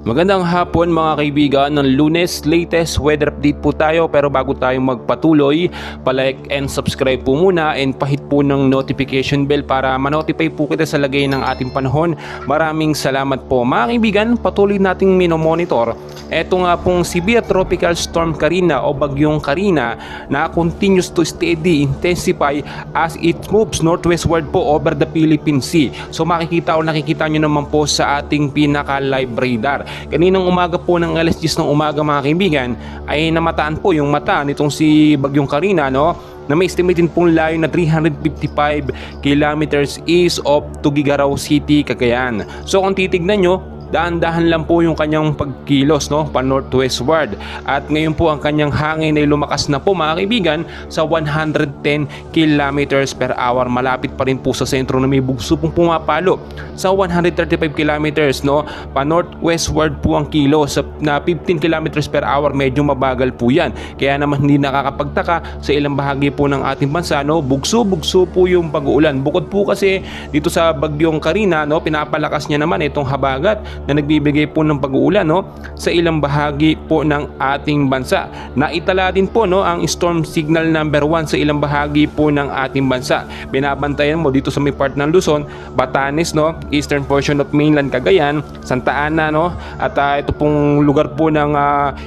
Magandang hapon mga kaibigan, ng Lunes, latest weather update po tayo. Pero bago tayo magpatuloy, palike and subscribe po muna and pahit po ng notification bell para manotify po kita sa lagay ng ating panahon. Maraming salamat po mga kaibigan. Patuloy nating minomonitor eto nga pong severe tropical storm Karina o bagyong Karina na continues to steady intensify as it moves northwestward po over the Philippine Sea. So makikita o nakikita nyo naman po sa ating pinaka live radar. Kaninang umaga po ng alas 10 ng umaga mga kaibigan ay namataan po yung mata nitong si bagyong Karina, no, na may estimated pong layo na 355 kilometers east of Tuguegarao City, Cagayan. So kung titignan nyo, daan-dahan lang po yung kanyang pagkilos, no, pa northwestward. At ngayon po ang kanyang hangin ay lumakas na po mga kaibigan sa 110 kilometers per hour. Malapit pa rin po sa sentro na may bugso pong pumapalo sa 135 kilometers, no, pa northwestward po ang kilos na 15 kilometers per hour. Medyo mabagal po yan, kaya naman hindi nakakapagtaka sa ilang bahagi po ng ating bansa, no, bugso-bugso po yung pag-uulan. Bukod po kasi dito sa bagyong Karina, no, pinapalakas niya naman itong habagat na nagbibigay po ng pag-uulan, no, sa ilang bahagi po ng ating bansa. Naitala din po, no, ang storm signal number 1 sa ilang bahagi po ng ating bansa. Binabantayan mo dito sa may part ng Luzon, Batanes, no, eastern portion of mainland Cagayan, Santa Ana, no, at ito pong lugar po ng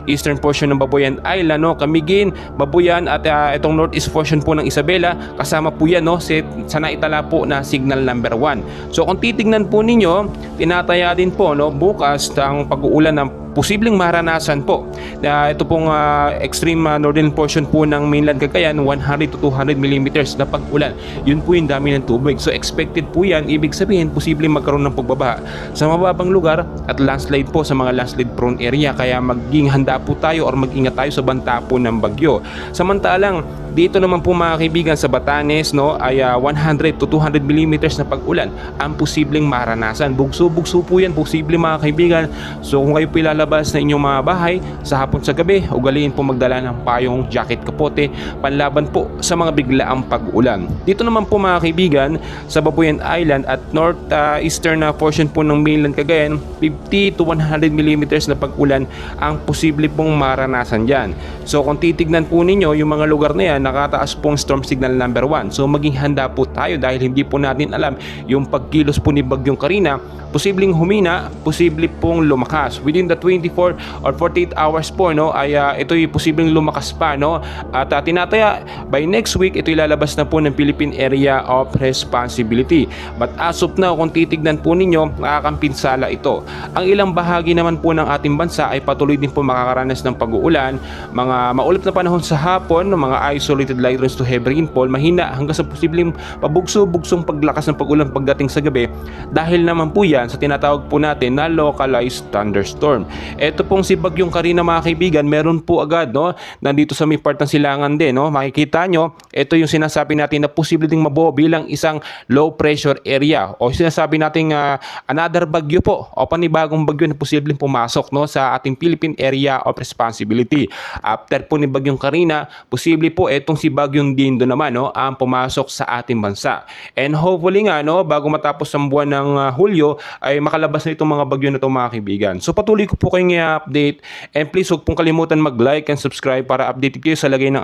eastern portion ng Babuyan Island, no, Camiguin, Babuyan, at itong northeast portion po ng Isabela, kasama po yan, no, sa naitala po na signal number 1. So kung titignan po ninyo, tinataya din po, no, bukas ang pag-uulan ng posibleng maranasan po. Ito pong extreme northern portion po ng mainland Cagayan, 100 to 200 millimeters na pag-ulan. Yun po yung dami ng tubig. So expected po yan, ibig sabihin posibleng magkaroon ng pagbabaha sa mababang lugar at landslide po sa mga landslide prone area. Kaya maging handa po tayo or mag-ingat tayo sa banta po ng bagyo. Samantalang dito naman po mga kaibigan sa Batanes, no, ay 100 to 200 millimeters na pag-ulan ang posibleng maranasan. Bugso-bugso po yan, posible mga kaibigan. So kung kayo po ilalabas na inyong mga bahay sa hapon sa gabi, ugaliin po magdala ng payong, jacket, kapote, panlaban po sa mga biglaang pag-ulan. Dito naman po mga kaibigan sa Babuyan Island at northeastern portion po ng mainland Cagayan, 50 to 100 millimeters na pag-ulan ang posible pong maranasan dyan. So kung titignan po ninyo yung mga lugar na yan, nakataas pong storm signal number 1. So maging handa po tayo dahil hindi po natin alam yung pagkilos po ni bagyong Karina. Posibleng humina, posible pong lumakas. Within the 24 or 48 hours po, no, ay ito'y posibleng lumakas pa, no. At tinataya by next week ito'y lalabas na po ng Philippine Area of Responsibility. But as of now, kung titignan po ninyo, nakakapinsala ito. Ang ilang bahagi naman po ng ating bansa ay patuloy din po makakaranas ng pag-uulan, mga maulap na panahon sa hapon, mga isolated light rains to heavy rainfall, mahina hanggang sa posibleng pabugso-bugsong paglakas ng pag-ulan pagdating sa gabi, dahil naman po yan sa tinatawag po natin na localized thunderstorm. Ito pong si bagyong Karina mga kaibigan, meron po agad, no, nandito sa may part ng silangan din, no, makikita nyo, ito yung sinasabi natin na posible ding mabuo bilang isang low pressure area o sinasabi natin another bagyo po o panibagong bagyo na posibleng pumasok, no, sa ating Philippine Area of Responsibility. After po ni bagyong Karina, posible po etong si bagyong Dindo naman, no, ang pumasok sa ating bansa. And hopefully nga, no, bago matapos ang buwan ng Hulyo ay makalabas na itong mga bagyo na itong mga kaibigan. So patuloy ko po kayong i-update and please huwag pong kalimutan mag-like and subscribe para update kayo sa lagay ng